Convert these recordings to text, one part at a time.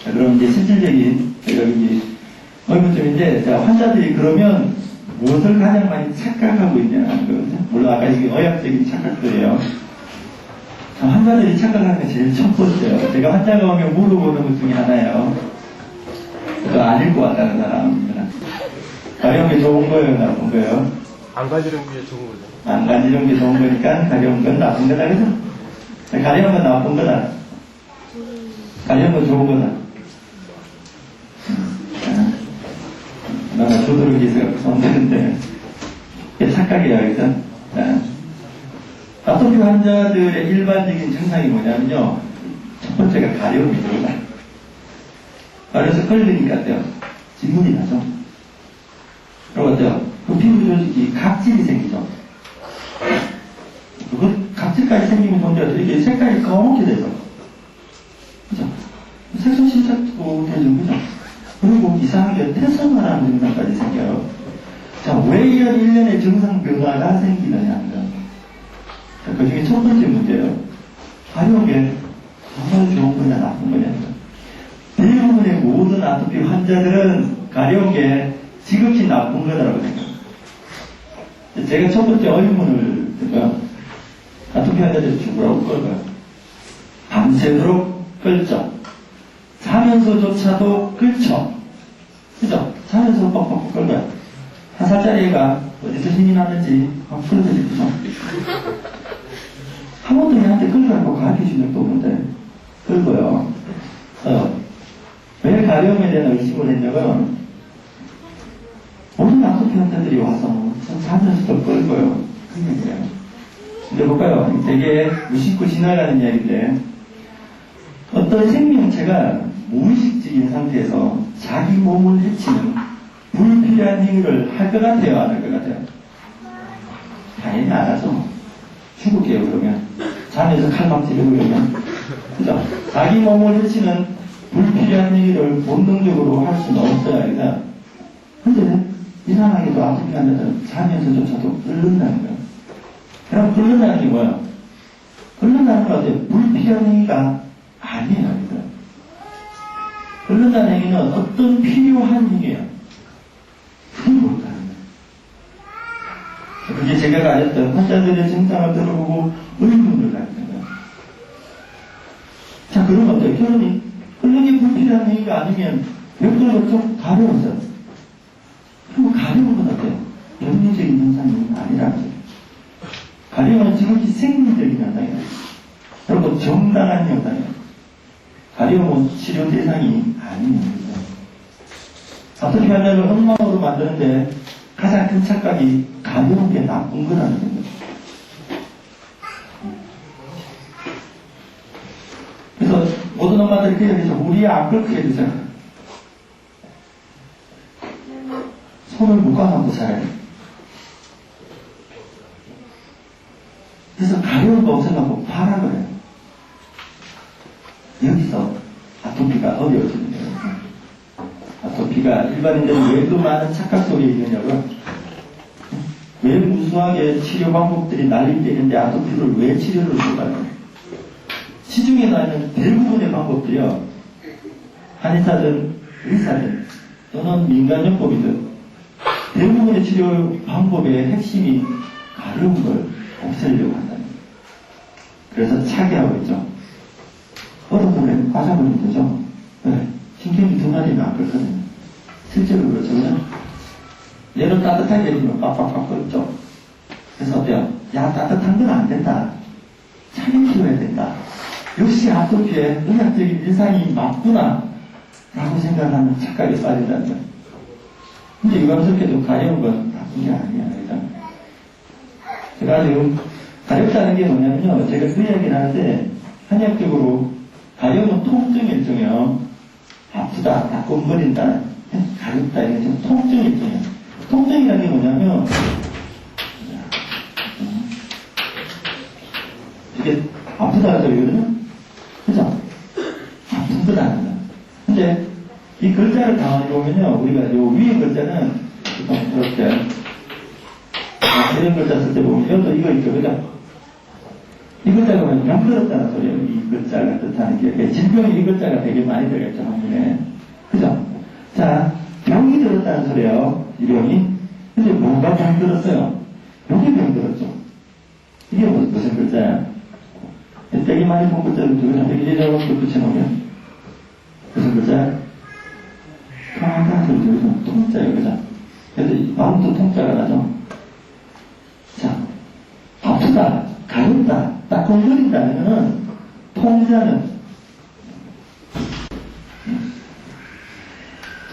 자, 그럼 이제 실질적인, 제가 여기, 의문점인데, 자, 환자들이 그러면 무엇을 가장 많이 착각하고 있냐 하는 거거든요. 물론 아까 이게 의학적인 착각들이에요. 자, 환자들이 착각하는 게 제일 첫 번째요. 제가 환자가 오면 물어보는 것 중에 하나예요. 그거 안 읽고 왔다는 사람입니다. 가려운 게 좋은 거예요, 나쁜 거예요? 안 가지는 게 좋은 거죠. 안 가지는 게 좋은 거니까 가려운 건 나쁜 거다, 그죠? 가려운 건 나쁜 거다. 가려운 건 좋은 거다. 나가 조도록이서 손대는데 이게 착각이야, 그죠? 아토피 환자들의 일반적인 증상이 뭐냐면요. 첫 번째가 가려움이 들어가요. 가려서 걸리니까 어때요? 진물이 나죠? 그리고 어때요? 그 피부 조직이 각질이 생기죠? 그 각질까지 생기면 문제가 이게 색깔이 검게 되죠? 그죠? 색소 실착도 되죠? 그죠? 그리고 이상하게 태성화라는 증상까지 생겨요. 자, 왜 이런 일련의 증상 변화가 생기느냐 합니다. 자, 그 중에 첫 번째 문제예요. 가려움이 정말 좋은 거냐 나쁜 거냐. 대부분의 모든 아토피 환자들은 가려움이 지극히 나쁜 거다라고 생각합니다. 제가 첫 번째 의문을 듣고요. 아토피 환자들이 죽으라고 끌어요. 밤새도록 끌죠. 자면서조차도 끌죠. 그죠? 자면서 뻑뻑 끌어요. 한 살짜리 애가 어디서 힘이 나는지 막 끌어들이죠. 한 번도 얘한테 끌으라고 가르쳐준 적도 없는데 끌고요. 왜 가려움에 대한 의심을 했냐면 모든 아토피 환자들이 와서 자면서도 끌고요. 그 얘기예요. 근데 볼까요? 되게 무심코 지나가는 이야기인데 어떤 생명체가 무의식적인 상태에서 자기 몸을 해치는 불필요한 행위를 할 것 같아요? 안 할 것 같아요? 당연히 안 하죠. 죽을게요, 그러면. 잠에서 칼막 찌르고 그러면. 그죠? 자기 몸을 해치는 불필요한 행위를 본능적으로 할 수는 없어요, 그죠? 근데, 이상하게도 아토피 환자들은 자면서조차도 끓는다는 거예요. 그럼 끓는다는 게 뭐예요? 끓는다는 거 같아요. 불필요한 행위가 아니에요, 그죠? 끓는다는 행위는 어떤 필요한 행위예요. 그게 뭘까요? 그게 제가 가졌던 환자들의 증상을 들어보고 의문을 가졌던 거예요. 자, 그럼 어때요? 결론이 끓는 게 불필요한 행위가 아니면 병들고 좀 가려워져. 그리고 가려운 건 어때요? 병리적인 현상이 아니라는 거예요. 가려움은 지극히 생리적인 현상이에요. 그리고 정당한 현상이에요. 가려움은 치료 대상이 아닙니다. 아토피 환자를 엉망으로 만드는데 가장 큰 착각이 가려운 게 나쁜 거라는 겁니다. 그래서 모든 엄마들이 그 얘기죠. 우리 안 그렇게 해주세요. 손을 묶어놓고 살아야 돼요. 그래서 가려운 거 없애려고 파라 그래요. 여기서 아토피가 어려워지는 거예요. 아토피가 일반인들이 왜 그 많은 착각 속에 있느냐고요. 왜 무수하게 치료 방법들이 난립되어 있는데 아토피를 왜 치료를 못하냐. 시중에 나있는 대부분의 방법들이요. 한의사든 의사든 또는 민간요법이든 대부분의 치료 방법의 핵심이 가려운 걸 없애려고 한다는 거예요. 그래서 차게 하고 있죠. 얼어물에 빠져버리면 되죠. 네. 신경이 둔하리면 안 그렇거든요. 실제로 그렇죠. 그냥 얘는 따뜻하게 해주면 빡빡빡 끓죠. 그래서 어때요? 야, 따뜻한 건 안 된다. 차게 키워야 된다. 역시 아토피에 의학적인 일상이 맞구나 라고 생각하는 착각에 빠진다는 거예요. 근데 유감스럽게도 가려운 건 나쁜 게 아니야. 일단. 제가 지금 가렵다는 게 뭐냐면요. 제가 그 이야기를 하는데 한의학적으로 가려움은 통증 일종이에요. 아프다, 따끔거린다, 가렵다, 이게 지금 통증 일종이에요. 통증이라는 게 뭐냐면, 이게 아프다 그러거든요? 그죠? 아픈 거다는 거예요. 근데 이 글자를 가만히 보면요. 우리가 요 위에 글자는 이렇게 이런 글자 쓸 때 보면 이것도 이거 있죠. 그죠? 이 글자가 뭐냐면 병들었다는 소리예요. 이 글자가 뜻하는 게. 질병이 이 글자가 되게 많이 들어있죠, 한문에. 그죠? 자, 병이 들었다는 소리예요. 이 병이. 근데 뭐가 병들었어요? 여기 병들었죠. 이게 무슨 글자야? 되게 많이 본 글자를 두 개, 되게 예전부터 붙여놓으면 무슨 글자야? 통하다는 소리죠. 통자예요, 그죠? 그래서 마음도 통자가 나죠. 자, 아프다, 가렵다, 따끔거린다 하면은 통자는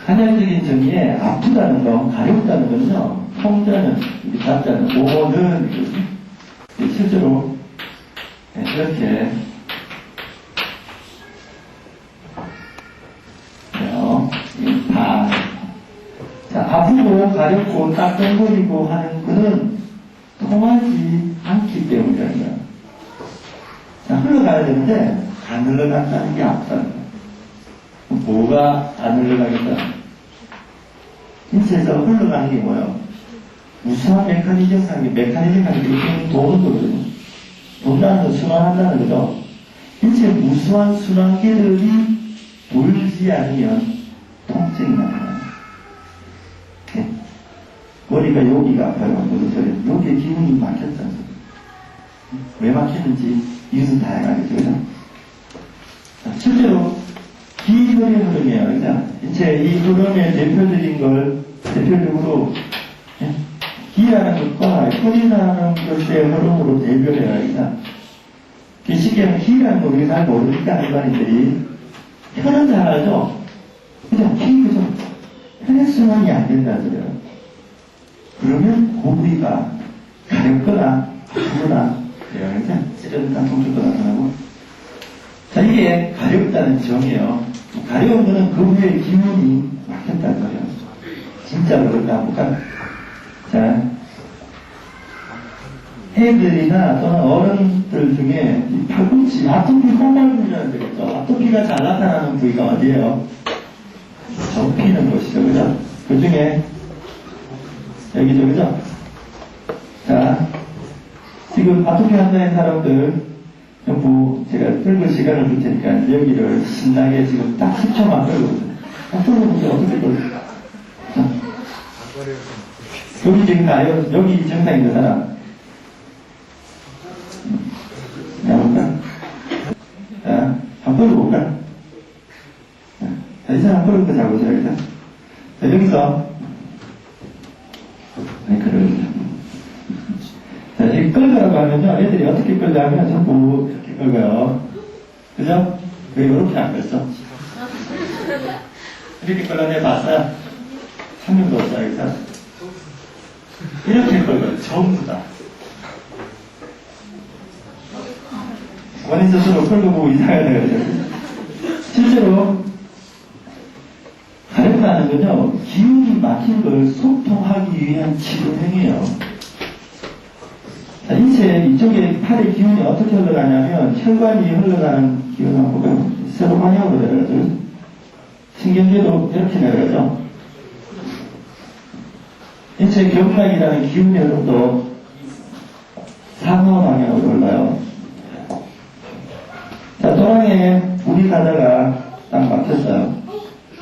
한양적인 정의에 아프다는 거, 가렵다는 거는요, 통자는, 자자는, 오는, 실제로 이렇게 다. 자, 아프고 가렵고 따끔거리고 하는 것은 통하지 않기 때문이라는 거야. 자, 흘러가야 되는데 안 흘러간다는 게 아프다는 거야. 뭐가 안 흘러가겠다? 인체에서 흘러가는 게 뭐예요? 무수한 메커니즘상이 메커니즘상이 도는 거거든요. 돈다는 건 순환한다는 거죠. 인체 무수한 순환계들이 돌지 않으면 통증이 나타나요. 네. 머리가 여기가 아파요. 무슨 소리예요? 여기에 기운이 막혔다는 소리예요. 왜 막히는지 이유는 다양하겠죠. 그죠? 자, 실제로 기혈의 흐름이에요. 그죠? 인체 이 흐름의 대표적으로 기라는 것과 혈이라는 것의 흐름으로 대별해야 합니다. 쉽게 하면 기라는 거 우리가 잘 모르니까 일반인들이 혈은 잘 알죠? 그죠? 그죠? 혈의 순환이 안 된다는 소리예요. 그러면 그 부위가 가렵거나 아프거나 그래요. 그러니까 찌르는 통증도 나타나고. 자, 이게 가렵다는 정이에요. 가려운 거는 그 후에 기운이 막혔다는 소리예요. 진짜로 그럴까 볼까? 자, 애들이나 또는 어른들 중에 이 팔꿈치, 아토피 콩발부이라는 데 있죠. 아토피가 잘 나타나는 부위가 어디예요? 접히는 곳이죠. 그죠? 그 중에 여기죠. 그죠? 자, 지금 아토피 환자인 사람들 전부 제가 끌고 시간을 줄 테니까 여기를 신나게 지금 딱 10초만 끌고 딱 끌어보세요. 어떻게 끌고 여기 지금 가요? 여기 증상 있는 사람. 해볼까? 자, 한번 끌어볼까? 자, 이 사람 끌어볼까? 잘 보세요. 일단. 자, 여기서. 자, 이 끌거라고 하면요. 애들이 어떻게 끌려 하면 전부 이렇게 끌고요. 그죠? 왜 이렇게 안 끌었어? 이렇게 끌어내 봤어요? 한 명도 없어요. 여기서. 이렇게 끌어요. 전부 다. 원인 스스로 끌고 보고 이상하게 돼요. 실제로 가렵다는 건요, 기운이 막힌 걸 소통하기 위한 치료행위예요. 자, 인체 이쪽에 팔의 기운이 어떻게 흘러가냐면 혈관이 흘러가는 기운하고 세로 방향으로 내려가죠. 신경계도 이렇게 내려가죠. 인체 경락이라는 기운의 흐름도 상하 방향으로 흘러요. 자, 또랑에 물이 가다가 딱 막혔어요.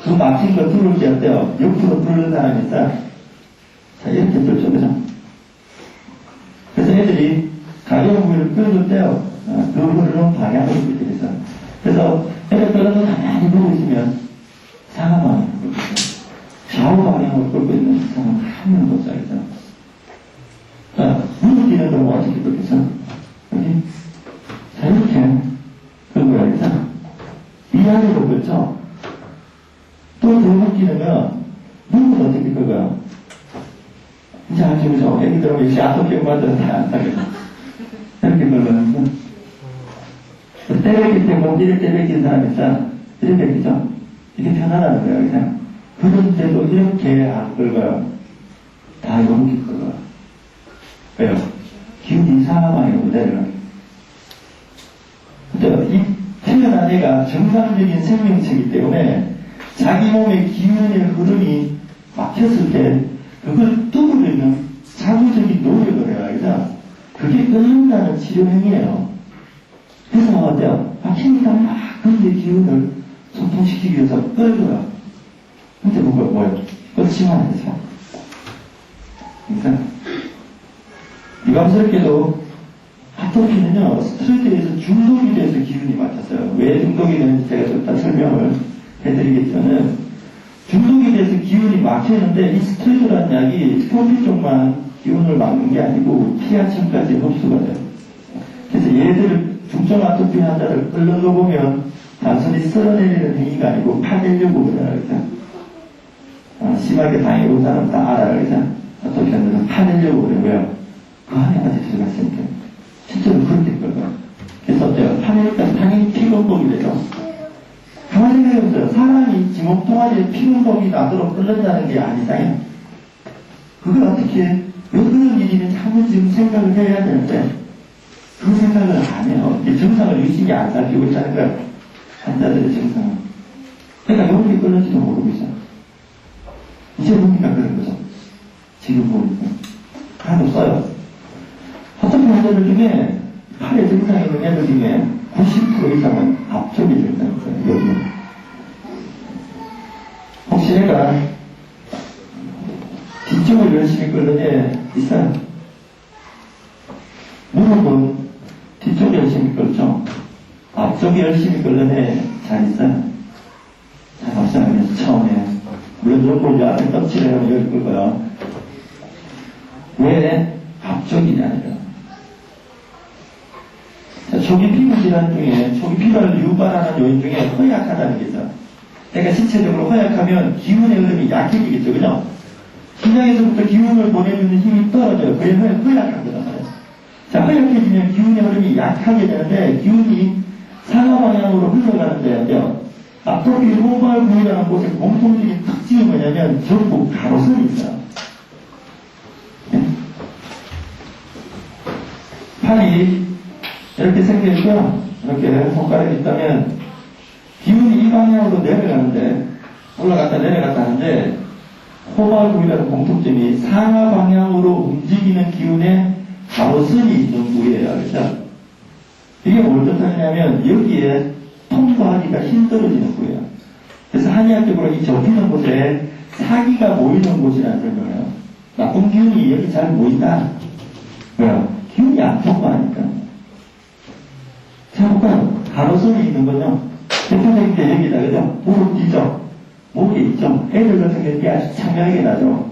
그 막힌 거 뚫을 때 어때요? 옆으로 뚫는 사람이 있어요. 자, 이렇게 뚫죠, 그죠? 그래서 애들이 가벼운 부위를 끌을 때요, 그 흐르는 방향으로 끌게 있어요. 그래서 애들 끌어서 가만히 보고 있으면 상하 방향으로 끌고 있어요. 좌우 방향으로 끌고 있는 사람은 한 명도 없어요. 자, 무릎 끼는 건 어떻게 끌겠어? 여기? 자, 이렇게 끌고 가야겠죠? 위아래로 끌죠? 또 대목 끼는면 무릎은 어떻게 끌어요? 이제 아시죠? 애기들하고 역시 아토피 엄마들은 다 안 따겠죠? 이렇게 끌어가는데 때려길 때 목기를 때려긴 사람이 있어. 이렇게 끼죠? 이게 편안하는 거예요, 그냥. 그런데도 이렇게 안 끌어요. 다 이렇게 끌어요. 왜요? 기운이 상하방향으로 내려가요. 근데 이 태어난 애가 정상적인 생명체이기 때문에 자기 몸의 기운의 흐름이 막혔을 때 그걸 뚫으려면 사무적인 노력을 해야 하죠. 그게 끝난다는 치료행위예요. 그래서 어때요? 힘이다 막 근데 기운을 소통시키기 위해서 끌고요. 근데 뭐예요? 끌지만 안 되죠. 그러니까 유감스럽게도 아토피는요, 스트레스에서 중독이 돼서 기운이 막혔어요. 왜 중독이 되는지 제가 좀 이따 설명을 해드리겠지만은, 중독이 돼서 기운이 막히는데, 이 스트레스라는 약이 표피 쪽만 기운을 막는 게 아니고, 피하층까지 흡수가 돼요. 그래서 얘들, 중증 아토피 환자를 끌는 거 보면, 단순히 쓸어내리는 행위가 아니고, 파내려고 그러잖아요. 그죠? 심하게 당해본 사람 다 알아요. 그죠? 아토피 환자는 파내려고 그래요. 왜요? 그 안에까지 들어갔으니까. 실제로 그렇게 했거든요. 그래서 어때요? 파내니까 당연히 피곤복이 되죠. 가만히 생각해보세요. 사람이 지목동아리에 피곤복이 나도록 끓는다는 게 아니잖아요. 그걸 어떻게, 왜 그런 일이면 한번 지금 생각을 해야 되는데, 그 생각을 안 해요. 증상을 유심히 안 살피고 있다는 거예요. 환자들의 증상을. 그러니까 여기 끓는지도 모르고 있어요. 이제 보니까 그런 거죠. 지금 보니까. 하나도 없어요. 어떤 환자들 중에 팔에 증상이 있는 애들 중에 90% 이상은 앞쪽에 증상이 있어요. 여기. 혹시 내가 뒤쪽을 열심히 끓는 애 있어요? 무릎은 뒤쪽에 열심히 끓죠? 앞쪽에 열심히 끓는 애 잘 있어요? 잘 없어요. 그래서 처음에. 물론 요걸 앞에 껍질에 여기 끓고요. 왜 앞쪽이냐 아니라 초기 피부 질환 중에 초기 피부를 유발하는 요인 중에 허약하다는 게 있어요. 그러니까 신체적으로 허약하면 기운의 흐름이 약해지겠죠, 그죠? 심장에서부터 기운을 보내주는 힘이 떨어져요. 그래서 허약한 거단 말이에요. 자, 허약해지면 기운의 흐름이 약하게 되는데 기운이 상하 방향으로 흘러가는데 아토피 후발 부위라는 곳에 공통적인 특징이 뭐냐면 전부 가로선이 있어요. 팔이 이렇게 생겨있고요. 이렇게 손가락이 있다면 기운이 이 방향으로 내려가는데 올라갔다 내려갔다 하는데 호발 부위라는 공통점이 상하 방향으로 움직이는 기운에 가로선이 있는 부위예요. 그렇죠? 이게 뭘 뜻하냐면 여기에 통과하기가 힘들어지는 부위예요. 그래서 한의학적으로 이 접히는 곳에 사기가 모이는 곳이라는 설명을 해요. 나쁜 기운이 여기 잘 모인다. 왜요? 기운이 안 통과하니까. 자, 볼까요? 가로선이 있는 거죠. 대표적인 게 여기다, 그죠? 무릎 뒤죠? 목에 있죠? 애들 같은 경우는 아주 참여하게 나죠?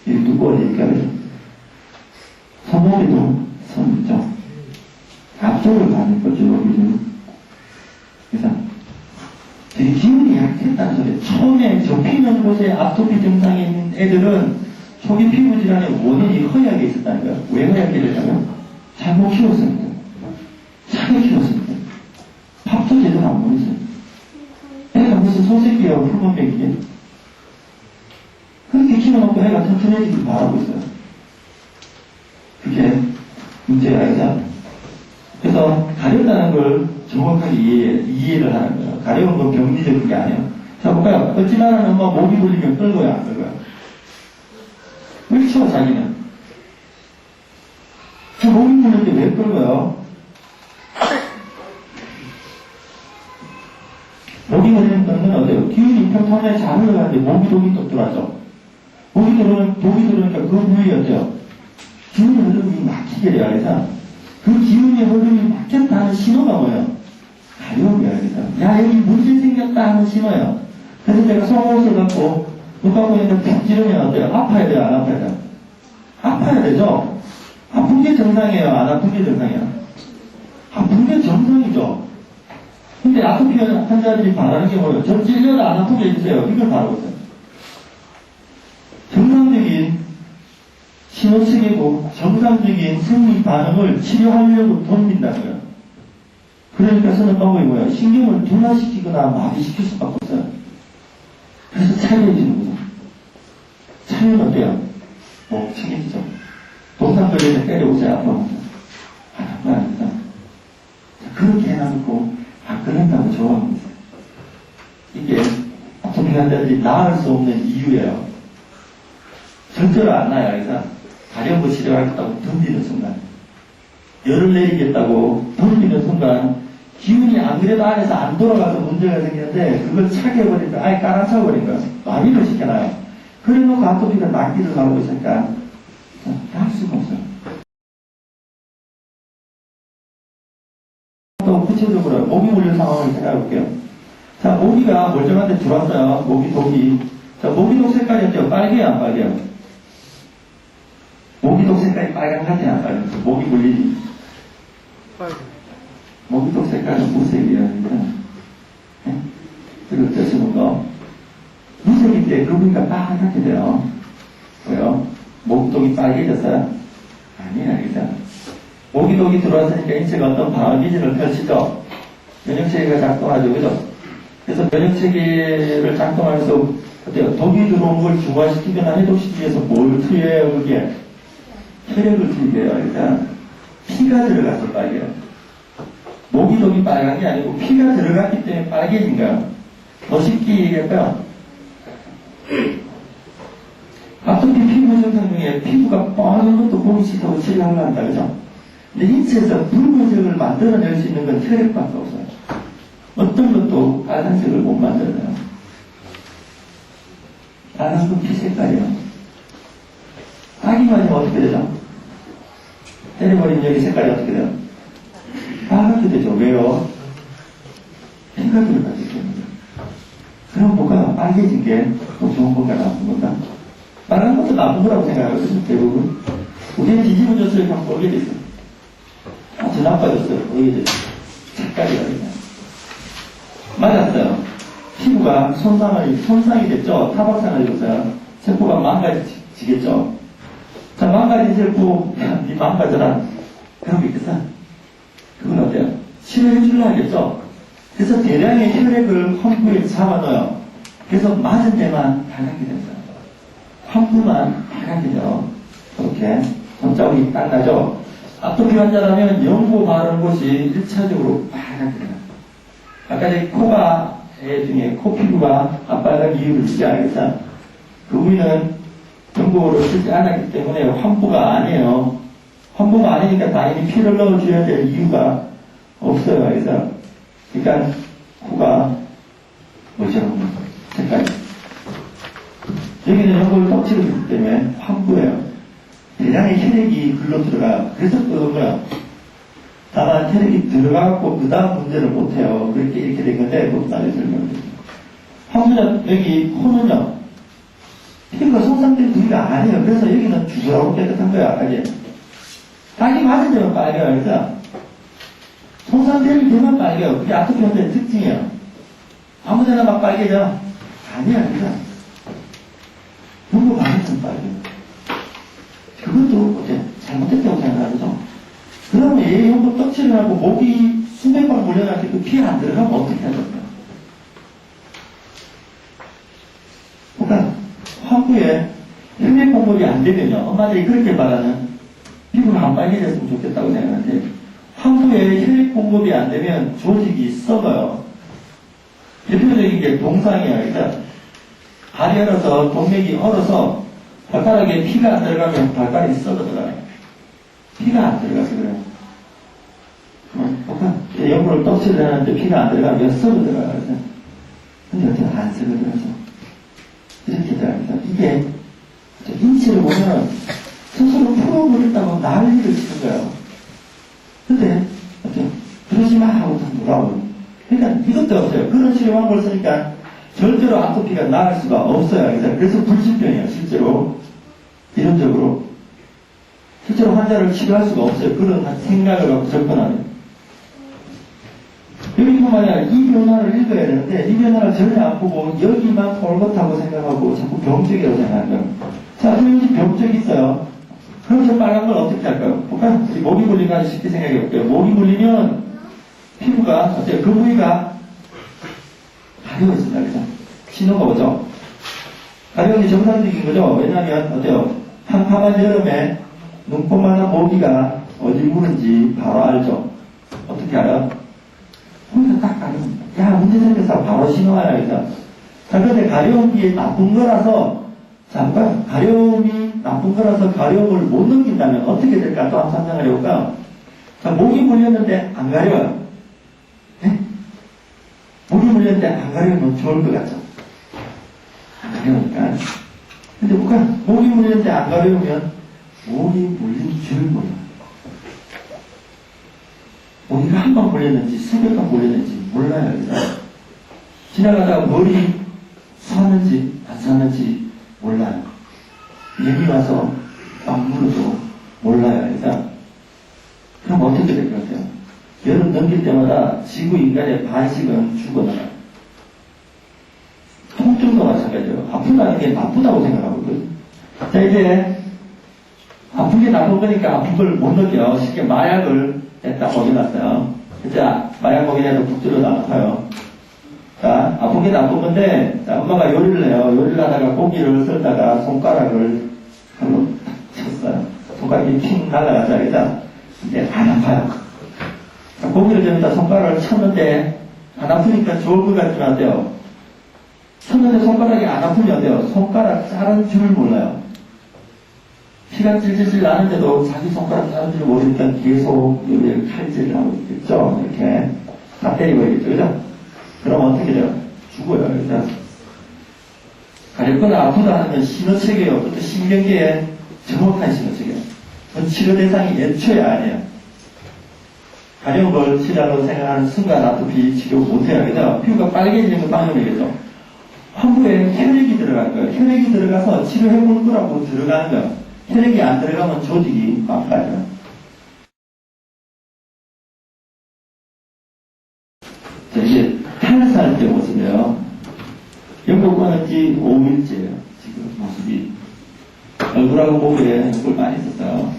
이 두꺼워지니까, 그죠? 손목에도 선 있죠? 앞쪽을 가는 거죠, 여기는. 그래서, 되게 기운이 약했다는 소리예요. 처음에 접히는 곳에 아토피 증상이 있는 애들은 초기 피부 질환의 원인이 허약에 있었다는 거예요. 왜 허약이 되냐면, 잘못 키웠습니다. 차게 키웠습니다. 밥도 제대로 안 먹었어요. 애가 무슨 소새끼야, 풀먼백이게. 그렇게 키워놓고 애가 튼튼해지길 바라고 있어요. 그게 문제가 아니죠. 그래서 가렵다는 걸 정확하게 이해를 하는 거예요. 가려운 건 병리적인 게 아니에요. 자, 볼까요? 어찌나는 엄마 목이 불리면 끌고요, 안 끌고요? 그렇죠, 자기는. 저 목이 불릴 때 왜 끌고요? 목이 걸리는 건 어때요? 기운이 평탄에 잘 흘러가는데 목이 또 들어가죠. 목이 들어오니까 그 부위 어때요? 기운의 흐름이 막히게 돼요. 그래서 그 기운의 흐름이 막혔다는 신호가 뭐예요? 가려움이에요. 그래서 야, 여기 문제 생겼다 하는 신호예요. 그래서 제가 속옷을 갖고 눈 감고 있는데 푹 찌르면 어때요? 아파야 돼요? 안 아파야 돼요? 아파야 되죠? 아픈 게 정상이에요? 안 아픈 게 정상이에요? 아픈 게 정상이죠. 근데 아토피 환자들이 바라는 게 뭐예요? 전 찔려도 안 아프게 해주세요. 이걸 바라고 있어요. 정상적인 신호체계고 정상적인 생리 반응을 치료하려고 덤빈다는 거예요. 그러니까 쓰는 방법이 뭐예요? 신경을 둔화시키거나 마비시킬 수밖에 없어요. 그래서 차려지는 거죠. 차려는 어때요? 책임지죠. 동상들에게 때려오세요. 아파하면서. 안 아닙니다. 그렇게 해놔놓고 안 끊는다고 좋아하고 있어요. 이게 아토피 환자들이 나을 수 없는 이유예요. 절대로 안 나요. 그래서 가려운 거 치료하겠다고 덤비는 순간, 열을 내리겠다고 덤비는 순간 기운이 안 그래도 안에서 안 돌아가서 문제가 생기는데 그걸 차게 해버리니까 아예 깔아차버린 거야. 마비를 시켜놔요. 그래놓고 아토피가 낫기를 하고 있으니까 할 수가 없어요. 또 구체적으로 모기 물린 상황을 생각해 볼게요. 자, 모기가 멀쩡한데 들어왔어요. 모기독이. 자, 모기독 색깔이 어때요? 빨개요, 안 빨개요? 모기독 색깔이 빨간같아요, 안 빨개요? 모기 물리지. 모기독 색깔은 무색이에요. 네? 그리고 뜨시는 거. 무색일 때 그 부위가 빨갛게 돼요. 왜요? 모기독이 빨개졌어요? 아니에요, 그죠? 모기독이 들어왔으니까 인체가 어떤 방어 기전을 펼치죠. 면역체계가 작동하죠, 그죠? 그래서 면역체계를 작동하면서 어때요? 독이 들어온 걸 중화시키거나 해독시키기 위해서 뭘 투여해요, 그게? 혈액을 투여해요. 일단 피가 들어가서 빨개요. 모기독이 빨간 게 아니고 피가 들어갔기 때문에 빨개진 거야. 더 쉽게 얘기할까요? 아토피 피부 증상 중에 피부가 뻔한 것도 보기 싫다고 치료하려 한다, 그죠? 근데 인체에서 붉은색을 만들어낼 수 있는 건 혈액밖에 없어요. 어떤 것도 빨간색을 못 만들어내요. 빨간 건 피 색깔이에요. 아기 맞으면 어떻게 되죠? 때려버리면 여기 색깔이 어떻게 돼요? 빨갛게 되죠. 왜요? 피가 들어가기 때문에. 그럼 뭐가 빨개진 게 더 좋은 건가 나쁜 건가? 빨간 것도 나쁜 거라고 생각하거든요, 대부분. 우리는 뒤집어졌어요. 그냥 보게 됐어요. 아주 나빠졌어요. 보게 됐어요. 색깔이 다르냐. 맞았어요. 피부가 손상이 됐죠. 타박상을 입었어요. 세포가 망가지겠죠. 자, 망가진 세포, 네 망가져라. 그런 게 있겠어? 그건 어때요? 치료해 주려 하겠죠? 그래서 대량의 혈액을 환부에 잡아넣어요. 그래서 맞은 데만 빨갛게 됩니다. 환부만 빨갛게 돼요. 이렇게 손자국이 딱 나죠? 아토피 환자라면 연고 바르는 곳이 1차적으로 빨갛게 돼요. 아까 전에 코가 중에 코 피부가 빨간 이유를 쓰지 않겠다. 그 부위는 연고를 쓰지 않았기 때문에 환부가 아니에요. 환부가 아니니까 당연히 피를 넣어줘야 될 이유가 없어요. 그래서 그러니까 코가 뭐죠? 색깔이 여기는 연고를 덮치고 있기 때문에 환부예요. 대량의 혈액이 글로 들어가. 그래서 그런 거야. 다만 혈액이 들어가고 그 다음 문제를 못해요. 그렇게 이렇게 된 건데 그것도 나중에 설명드릴게요. 환부는 여기 코는요. 피부가 손상된 부위가 아니에요. 그래서 여기는 주술하고 깨끗한 거야. 아까 딱이 맞은 데만 빨개요. 그래서 손상된 데만 빨개요. 그게 아토피 환자의 특징이에요. 아무데나 막 빨개져? 아니야. 그래서 연고 반응은 빨개요. 그것도 어째 잘못됐다고 생각하죠. 그러면 얘 연고 떡칠을 하고 목이 수백 번 물려날 때 그 피가 안 들어가면 어떻게 하겠어요? 그러니까 환부에 혈액 공급이 안 되면요. 엄마들이 그렇게 말하는 피부가 안 빨개졌으면 좋겠다고 생각하는데 환부에 혈액 공급이 안 되면 조직이 썩어요. 대표적인 게 동상이에요. 그러니까 발이 얼어서 동맥이 얼어서 발가락에 피가 안 들어가면 발가락이 썩어들어가요. 피가 안 들어가서 그래요. 연고를 떡칠을 하는데 피가 안 들어가면 썩어들어가요. 근데 어떻게 안 썩어들어서 이렇게 들어갑니다. 이게 인체를 보면 스스로 풀어버린다고 난리를 치는 거예요. 근데 어때요? 그러지 마 하고 다 돌아오는. 그러니까 이것도 없어요. 그런 치료 방법을 쓰니까 절대로 아토피가 나을 수가 없어요. 그래서 불치병이에요. 실제로 이론적으로 실제로 환자를 치료할 수가 없어요. 그런 생각을 갖고 접근하면. 여기뿐만 아니라 이 변화를 읽어야 되는데 이 변화를 전혀 안 보고 여기만 톨것하고 생각하고 자꾸 병적이라고 생각하는 거예요. 자, 여기 병적이 있어요. 그럼 저 빨간 걸 어떻게 할까요? 볼까요? 모기 물리면 아주 쉽게 생각해 볼게요. 모기 물리면 피부가 어때요? 그 부위가 가려워집니다. 그죠? 신호가 오죠? 가려움이 정상적인 거죠? 왜냐하면 어때요? 캄캄한 여름에 눈곱만한 모기가 어디 무는지 바로 알죠? 어떻게 알아요? 혼자 딱 가려웁니다. 야, 문제 생겨서 바로 신호와요. 그래서. 자, 그런데 가려움이 나쁜 거라서, 잠깐, 가려움이 나쁜 거라서 가려움을 못 넘긴다면 어떻게 될까? 또 한번 상상을 해볼까요? 자, 모기 물렸는데 안 가려워요. 물렸는데 안 가려면 좋을 것 같죠? 안 가려우니까. 근데 뭐가 목이 물렸는데 안 가려우면 목이 물린 줄을 몰라. 모기가 한 번 물렸는지 수백 번 물렸는지 몰라요. 그래서 지나가다가 머리 섰는지 안 섰는지 몰라요. 여기 와서 안 물어도 몰라요. 그래서 그럼 어떻게 될 것 같아요? 여름 넘길 때마다 지구 인간의 반씩은 죽어나가요. 통증도 마찬가지예요. 아프다는 게 나쁘다고 생각하거든. 자, 이제 아픈 게 나쁜 거니까 아픈 걸 못 느껴요. 쉽게 마약을 딱 먹여놨어요. 진짜 마약 먹이라도 북들어도 안 아파요. 자, 아픈 게 나쁜 건데, 자, 엄마가 요리를 해요. 요리를 하다가 고기를 썰다가 손가락을 한번 쳤어요. 손가락이 핑 날아가죠. 그죠? 근데 안 아파요. 자, 고기를 저기다 손가락을 쳤는데, 안 아프니까 좋을 것 같지는 않대요. 쳤는데 손가락이 안 아프면 돼요. 손가락 자른 줄 몰라요. 피가 찔찔찔 나는데도 자기 손가락 자른 줄 모르니까 계속 여기에 칼질을 하고 있겠죠. 이렇게 다 때리버리겠죠. 그죠? 그럼 어떻게 돼요? 죽어요. 일단 가렵거나 아프다 하면 신호체계요. 그것도 신경계에 정확한 신호체계요. 그건 치료 대상이 애초에 아니에요. 가려운 걸 치료하려고 생각하는 순간 아토피 치료 못해요. 그죠? 피부가 빨개지는 건 방금이겠죠. 환부에 혈액이 들어갈 거예요. 혈액이 들어가서 치료해볼 거라고 들어가는 거예요. 혈액이 안 들어가면 조직이 망가져요. 자, 이제 탈사할 때 모습이에요. 영국 끊었지 5일째예요. 지금 모습이. 얼굴하고 목에 물 많이 썼어요.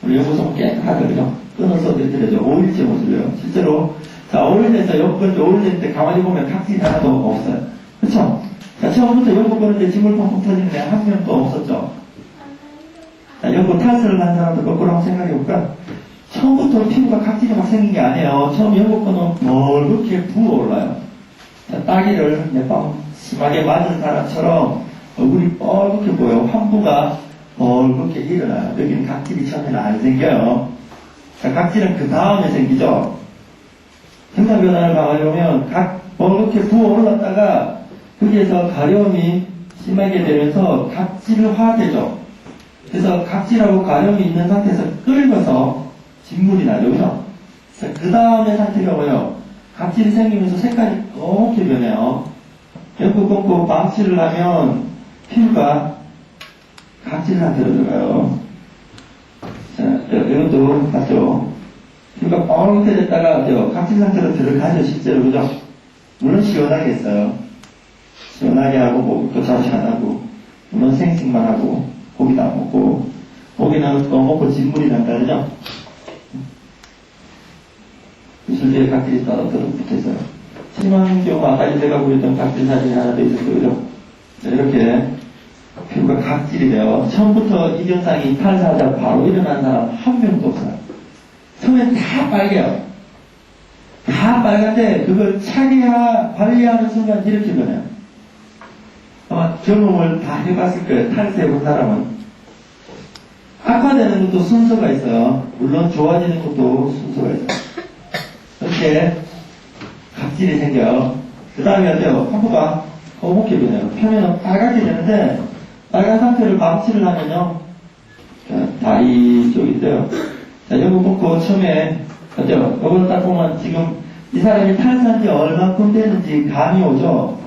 우리 연구소는 깨끗하거든요. 끊어서 내드려죠. 5일째 모습이에요. 실제로, 자, 5일 돼서 연구권 5일 될 때 가만히 보면 각질이 하나도 없어요. 그쵸? 자, 처음부터 연구 끊는데 지물 펑펑 터지는 애 한 명도 없었죠. 자, 연구 탈수를 한 사람도 거꾸로 한번 생각해볼까? 처음부터 피부가 각질이 막 생긴 게 아니에요. 처음 연구 끊으면 멀겋게 부어올라요. 자, 따기를 몇 방 심하게 맞은 사람처럼 얼굴이 뻘겋게 보여요. 환부가 멀겋게 일어나요. 여기는 각질이 처음에는 안 생겨요. 자, 각질은 그 다음에 생기죠. 증상변화를 가만히 보면 멀겋게 부어올랐다가 거기에서 가려움이 심하게 되면서 각질화되죠. 그래서 각질하고 가려움이 있는 상태에서 끓여서 진물이 나죠. 그죠? 그 다음에 상태가 뭐예요? 각질이 생기면서 색깔이 검게 변해요. 연구 끊고 방치를 하면 피부가 각질 상태로 들어가요. 자, 이것도 맞죠? 피부가 뻘겋게 됐다가 각질 상태로 들어가죠. 실제로. 그죠? 물론 시원하게 했어요. 시원하게 하고 목도 자주 안 하고 물론 생식만 하고 고기도 안 먹고 고기는 먹고 진물이 난다 그죠? 술대에 각질이 떨어뜨려 붙어있어요. 심한 경우 아까 제가 보였던 각질 사진이 하나 더 있었어요. 그죠? 자, 이렇게 피부가 각질이 돼요. 처음부터 이 증상이 탈사하자 바로 일어난 사람 한 명도 없어요. 처음에 다 빨개요. 다 빨간데 그걸 관리하는 순간 이렇게 변해요. 아마 경험을 다 해봤을 거예요. 탈세해본 사람은. 악화되는 것도 순서가 있어요. 물론 좋아지는 것도 순서가 있어요. 이렇게 각질이 생겨요. 그 다음에 어때요? 환부가 검게 변해요. 표면은 빨갛게 되는데 빨간 상태를 방치를 하면요. 자, 다리 쪽이 있어요. 자, 요거 먹고 처음에 어때요? 요걸 딱 보면 지금 이 사람이 탈사한 지 얼마큼 되는지 감이 오죠?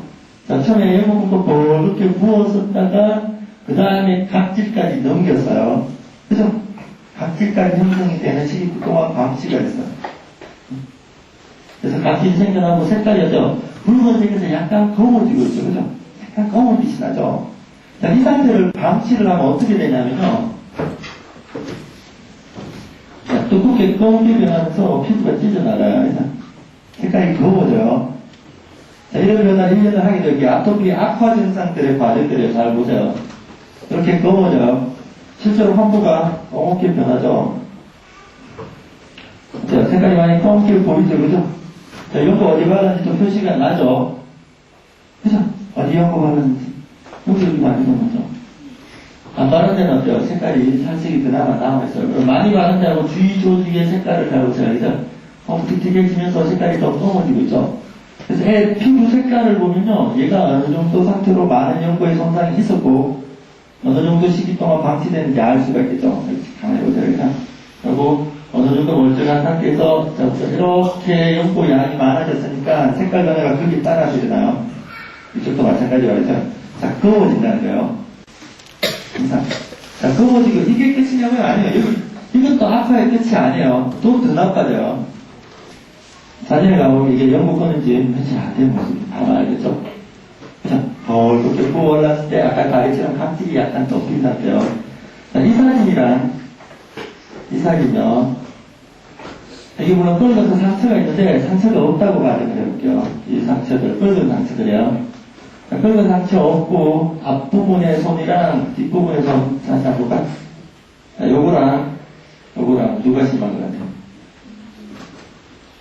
자, 처음에 요거 먹고 이렇게 부었었다가 그 다음에 각질까지 넘겼어요. 그죠? 각질까지 형성이 되는 시기 동안 방치가 있어요. 그래서 각질이 생겨나고 색깔이죠. 붉은색에서 약간 검어지고 있죠. 그죠? 약간 검은 빛이 나죠. 자, 이 상태를 방치를 하면 어떻게 되냐면요. 자, 두껍게 검게 변하면서 피부가 찢어나가요. 그래서 색깔이 검어져요. 자, 이런 변화를 1년을 하게 되기 아토피 악화 증상들의 과정들을 잘 보세요. 이렇게 검어져요. 실제로 환부가 검게 변하죠. 자, 색깔이 많이 검게 보이죠. 그죠? 자, 연고 어디 바르는지도 표시가 나죠. 그죠? 어디 연고 바르는지. 여기 많이 바르죠. 안 바른 데는 어때요? 색깔이 살색이 그나마 남아있어요. 그럼 많이 바른 데하고 주위 조직의 색깔을 잘 보세요. 그죠? 틱틱해지면서 색깔이 더 검어지고 있죠. 그래서 애 피부 색깔을 보면요, 얘가 어느 정도 상태로 많은 연고의 손상이 있었고, 어느 정도 시기 동안 방치되는지 알 수가 있겠죠. 가만히 보세요, 그냥. 그리고 어느 정도 멀쩡한 상태에서 이렇게 연고 양이 많아졌으니까 색깔 변화가 크게 따라서 일어나요. 이쪽도 마찬가지로 하죠. 자, 검어진다는 거예요. 자, 검어지고 이게 끝이냐고요? 아니에요. 이것도 아파의 끝이 아니에요. 또 더 나빠져요. 사진에 가보면 이게 연고 끊은지 며칠 안 된 모습 바로 알겠죠? 자, 이렇게 부어 올랐을 때 아까 가위처럼 각질이 약간 덮인 상태요. 자, 이 사진이요. 이게 물론 끓어서 상처가 있는데 상처가 없다고 가정해볼게요. 이 상처들, 끓은 상처들이요. 자, 끓은 상처 없고 앞부분의 손이랑 뒷부분의 손 다시 한번 볼까? 자, 요거랑 누가 심한 것 같아요?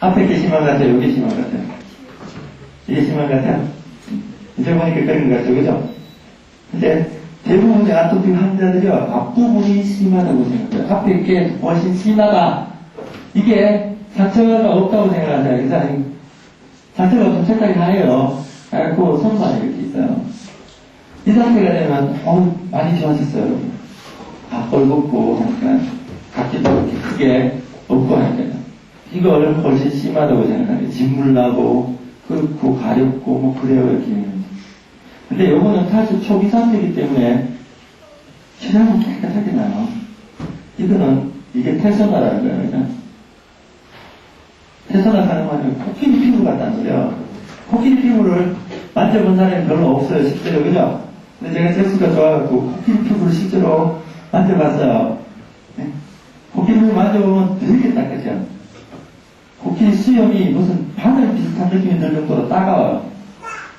앞에 게 심한 것 같아요? 여기 심한 것 같아요? 이게 심한 것 같아요? 이제 보니까 그런 것 같죠, 그죠? 근데 대부분의 아토피 환자들이 앞부분이 심하다고 생각해요. 앞에 게 훨씬 심하다. 이게 상처가 없다고 생각하잖아요. 그래서 상처가 좀 색깔이 하얘요. 그래갖고 손만에 이렇게 있어요. 이 상태가 되면 많이 좋아졌어요, 여러분. 뻘겋고 하니까 각기도 이렇게 크게 없고 하니까요. 이걸 훨씬 심하다고 생각하는데 진물나고 끓고 가렵고 뭐 그래요 이렇게. 근데 요거는 사실 초기 상태이기 때문에 치료하면 깨끗하게 나요. 이게 태선화라는 거예요. 그죠? 태선화 가능하면 코끼리 피부 같다는 거예요. 코끼리 피부를 만져본 사람이 별로 없어요, 실제로. 그죠? 근데 제가 색수가 좋아갖고 코끼리 피부를 실제로 만져봤어요. 네? 코끼리 피부 만져보면 되게 따뜻해요. 코끼리 수염이 무슨 바늘 비슷한 느낌이 들 정도로 따가워요.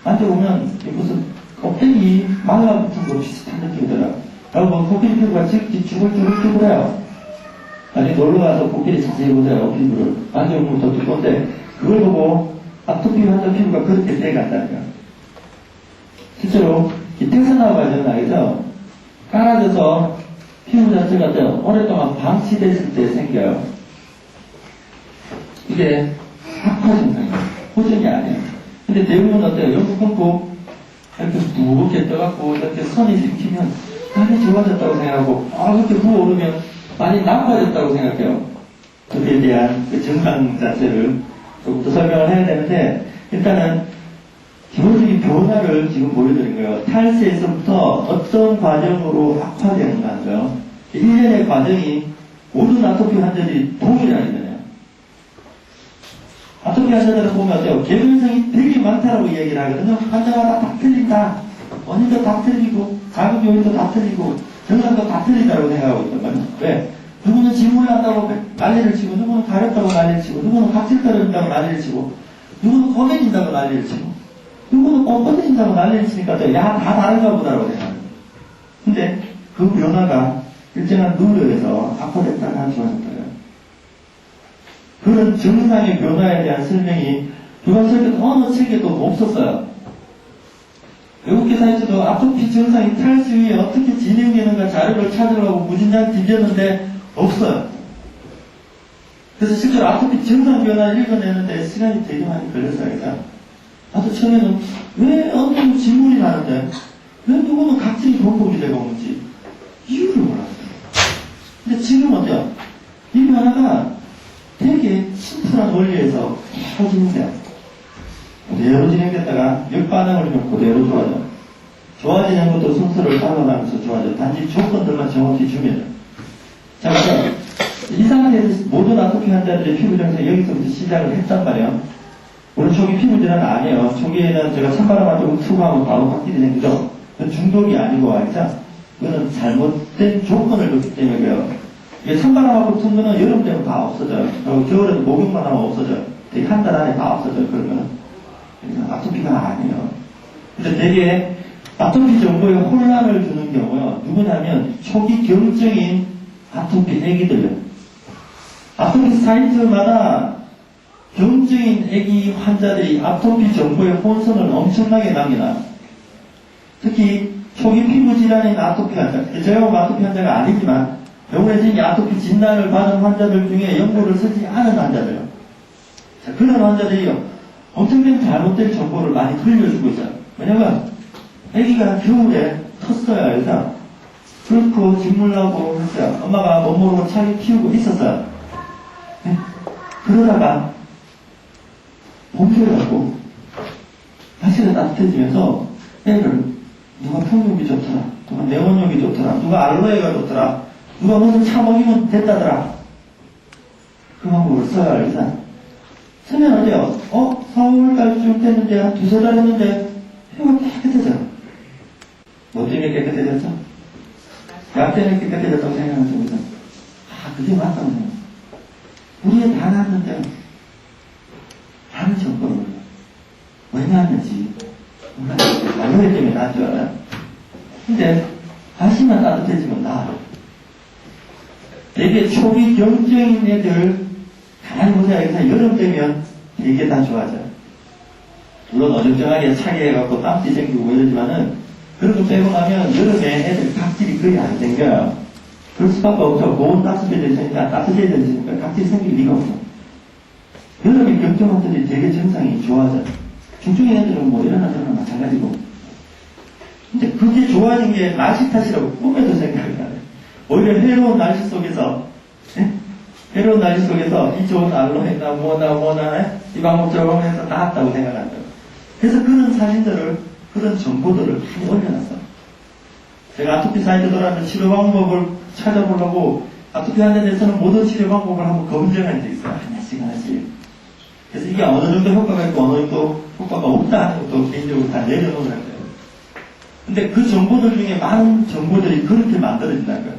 만져보면 무슨 껍데기 마늘 붙은 거 비슷한 느낌이 들어요. 여러분, 코끼리 피부가 쭈글쭈글쭈글해요. 나중에 놀러가서 코끼리 자세히 보세요, 피부를. 만져보면 더 두꺼운데, 그걸 보고 아토피 환자 피부가 그렇게 돼간다는 거예요. 실제로, 이 태산화 과정은 알죠? 깔아져서 피부 자체가 오랫동안 방치됐을 때 생겨요. 이게 악화 증상이에요. 호전이 아니에요. 근데 대부분 어때요? 연구 끊고 이렇게 무겁게 떠갖고 이렇게 선이 생기면 많이 좋아졌다고 생각하고 그렇게 부어오르면 많이 나빠졌다고 생각해요. 그에 대한 그 증상 자체를 조금 더 설명을 해야 되는데 일단은 기본적인 변화를 지금 보여드린 거예요. 탈세에서부터 어떤 과정으로 악화되는가 하는 거예요. 일련의 과정이 모든 아토피 환자들이 동일하게 되네요. 아토피 환자들을 보면 어때요? 개별성이 되게 많다라고 이야기를 하거든요. 환자마다 다 틀린다. 원인도 다 틀리고, 자극 요인도 다 틀리고, 증상도 다 틀린다고 생각하고 있단 말이에요. 왜? 누구는 진물을 한다고 난리를 치고, 누구는 가렵다고 난리를 치고, 누구는 각질 떨어진다고 난리를 치고, 누구는 고개진다고 난리를 치고, 누구는 뻣뻣해진다고 난리를 치니까 야, 다 다른가 보다라고 생각합니다. 근데 그 변화가 일정한 누르에서 악화됐다가 좋아졌다. 그런 증상의 변화에 대한 설명이 교과서에도 어느 책에도 없었어요. 외국 기사에서도 아토피 증상이 탈수 후에 어떻게 진행되는가 자료를 찾으려고 무진장 뒤졌는데 없어요. 그래서 실제로 아토피 증상 변화를 읽어내는데 시간이 되게 많이 걸렸어요. 그래서 나도 처음에는 왜 어느 정도 질문이 나는데 왜 누구는 각질이 번복이 되고 오는지 이유를 몰랐어요. 근데 지금 어때요? 이 변화가 되게 심플한 원리에서 바로 진행돼요. 그대로 진행됐다가 역반응을 좀 그대로 좋아져. 좋아지는 것도 순서를 따라가면서 좋아져. 단지 조건들만 정확히 주면. 자, 그래서 이 상태에서 모든 아토피 환자들의 피부 증상이 여기서부터 시작을 했단 말이에요. 물론 초기 피부 질환은 아니에요. 초기에는 제가 찬바람 맞고 투구하면 바로 확실히 생기죠. 그건 중독이 아니고 알죠? 그거는 잘못된 조건을 줬기 때문에 그래요. 이게 찬바람하고 튼 거는 여름 되면 다 없어져요. 그리고 겨울에는 목욕만 하면 없어져요. 되게 한 달 안에 다 없어져요. 그런 거는. 그러니까 아토피가 아니에요. 근데 되게 아토피 정보에 혼란을 주는 경우요. 누구냐면 초기 경증인 아토피 애기들요. 아토피 사이트마다 경증인 애기 환자들이 아토피 정보에 혼선을 엄청나게 남겨놔요. 특히 초기 피부 질환인 아토피 환자. 제가 아토피 환자가 아니지만 병원에서 이 아토피 진단을 받은 환자들 중에 연고를 쓰지 않은 환자들요. 자, 그런 환자들이요. 엄청난 잘못된 정보를 많이 들려주고 있어요. 왜냐면 아기가 겨울에 텄어요. 그래서 그렇고 진물 나고 했어요. 엄마가 못 모르고 차게 키우고 있었어요. 네? 그러다가 봄새가고 날씨가 따뜻해지면서 애를 누가 풍육이 좋더라, 누가 내원육이 좋더라, 누가 알로에가 좋더라, 누가 무슨 차 먹이면 됐다더라. 그 방법을 써야 알겠다. 쓰면 어때요? 4월까지 됐는데 한 2-3달 했는데 혀가 깨끗해져요. 뭐 때문에 깨끗해졌죠? 약 때문에 깨끗해졌다고 생각하는 쪽에서 그게 맞다고 생각해요. 우리에 다 났는데 다른 정보를 왜 났는지 몰라요. 알로에 때문에 나은 줄 알아요. 근데 다시만 따뜻해지면 나아요. 되게 초기 경쟁인 애들 가만히 보세요. 그래서 여름 되면 되게 다 좋아져요. 물론 어정쩡하게 차게 해갖고 땀띠 생기고 이러지만은 그런 거 빼고 나면 여름에 애들 각질이 거의 안 생겨요. 그럴 수밖에 없죠. 고온 따뜻해져 있으니까 따뜻해져 있으니까 각질이 생길 리가 없어. 여름에 경쟁학들이 되게 증상이 좋아져요. 중증인 애들은 뭐 이러나 저러나 마찬가지고. 근데 그게 좋아진 게 날씨 탓이라고 꿈에도 생각을 안 해요. 오히려 해로운 날씨 속에서, 해로운 날씨 속에서 이 좋은 알로에나 뭐나 이 방법 저 방법 해서 나았다고 생각한다. 그래서 그런 사진들을, 그런 정보들을 많이 올려놨어요. 제가 아토피 사이트 돌아가면서 치료 방법을 찾아보려고 아토피 환자에 대해서는 모든 치료 방법을 한번 검증한 적이 있어요. 하나씩. 그래서 이게 어느 정도 효과가 있고 어느 정도 효과가 없다 하는 것도 개인적으로 다 내려놓으라는 거예요. 근데 그 정보들 중에 많은 정보들이 그렇게 만들어진다는 거예요.